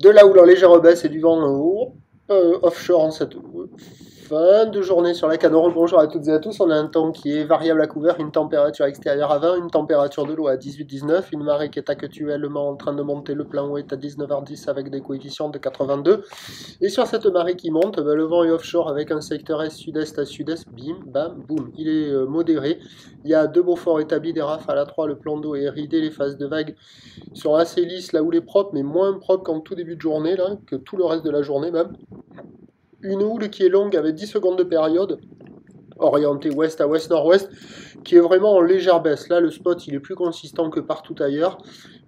De la houle en légère baisse et du vent offshore en cette fin de journée sur la Canoro. Bonjour à toutes et à tous. On a un temps qui est variable à couvert, une température extérieure à 20, une température de l'eau à 18-19, une marée qui est actuellement en train de monter. Le plein eau est à 19h10 avec des coefficients de 82. Et sur cette marée qui monte, le vent est offshore avec un secteur est-sud-est à sud-est. Bim, bam, boum. Il est modéré. Il y a deux beaux forts établis, des rafales à 3. Le plan d'eau est ridé. Les phases de vagues sont assez lisses. La houle est propre, mais moins propre qu'en tout début de journée, là, que tout le reste de la journée même. Une houle qui est longue avec 10 secondes de période, orientée ouest à ouest-nord-ouest, qui est vraiment en légère baisse. Là, le spot, il est plus consistant que partout ailleurs,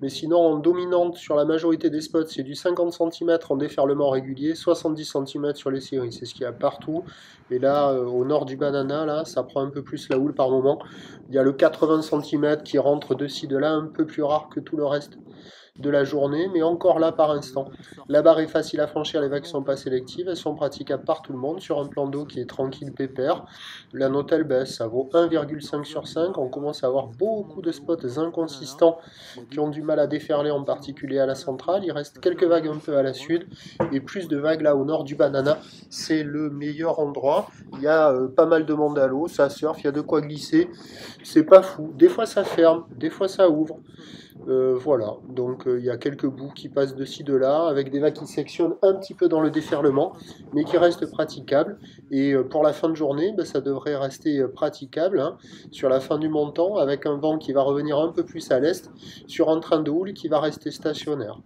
mais sinon, en dominante sur la majorité des spots, c'est du 50 cm en déferlement régulier, 70 cm sur les séries, c'est ce qu'il y a partout. Et là, au nord du Banana, là, ça prend un peu plus la houle par moment. Il y a le 80 cm qui rentre de ci, de là, un peu plus rare que tout le reste de la journée, mais encore là par instant. La barre est facile à franchir, les vagues sont pas sélectives, elles sont praticables par tout le monde sur un plan d'eau qui est tranquille, pépère. La note elle baisse, ça vaut 1,5 sur 5. On commence à avoir beaucoup de spots inconsistants qui ont du mal à déferler, en particulier à la centrale. Il reste quelques vagues un peu à la sud et plus de vagues là au nord du Banana. C'est le meilleur endroit. Il y a pas mal de monde à l'eau, ça surfe, il y a de quoi glisser. C'est pas fou. Des fois ça ferme, des fois ça ouvre. Voilà, donc il y a quelques bouts qui passent de ci, de là, avec des vagues qui sectionnent un petit peu dans le déferlement, mais qui restent praticables. Et pour la fin de journée, ça devrait rester praticable, hein, sur la fin du montant, avec un vent qui va revenir un peu plus à l'est, sur un train de houle qui va rester stationnaire.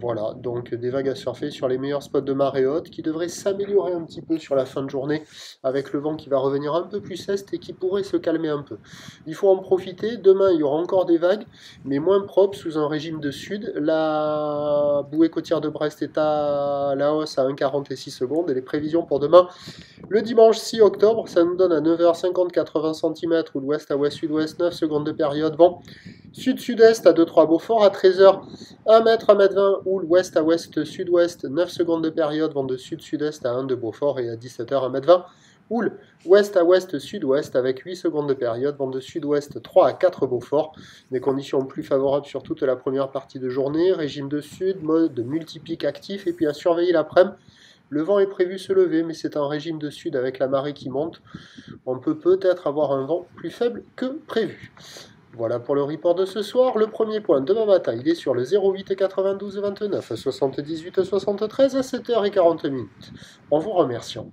Voilà, donc des vagues à surfer sur les meilleurs spots de marée haute, qui devraient s'améliorer un petit peu sur la fin de journée, avec le vent qui va revenir un peu plus est et qui pourrait se calmer un peu. Il faut en profiter, demain il y aura encore des vagues, mais moins propre sous un régime de sud. La bouée côtière de Brest est à la hausse à 1,46 secondes et les prévisions pour demain, le dimanche 6 octobre, ça nous donne à 9h50 80 cm ou l'ouest à ouest-sud-ouest, 9 secondes de période, vent sud-sud-est à 2-3 Beaufort, à 13h 1 mètre, 1m20 ou l'ouest à ouest-sud-ouest, 9 secondes de période, vent de sud-sud-est à 1 de Beaufort et à 17h 1m20. Houle ouest à ouest, sud-ouest avec 8 secondes de période, vent de sud-ouest 3 à 4 Beaufort, des conditions plus favorables sur toute la première partie de journée, régime de sud, mode de multipic actif et puis à surveiller l'après-midi. Le vent est prévu se lever, mais c'est un régime de sud avec la marée qui monte. On peut peut-être avoir un vent plus faible que prévu. Voilà pour le report de ce soir. Le premier point demain matin, il est sur le 08 92 29 78 73 à 7h40. En vous remerciant.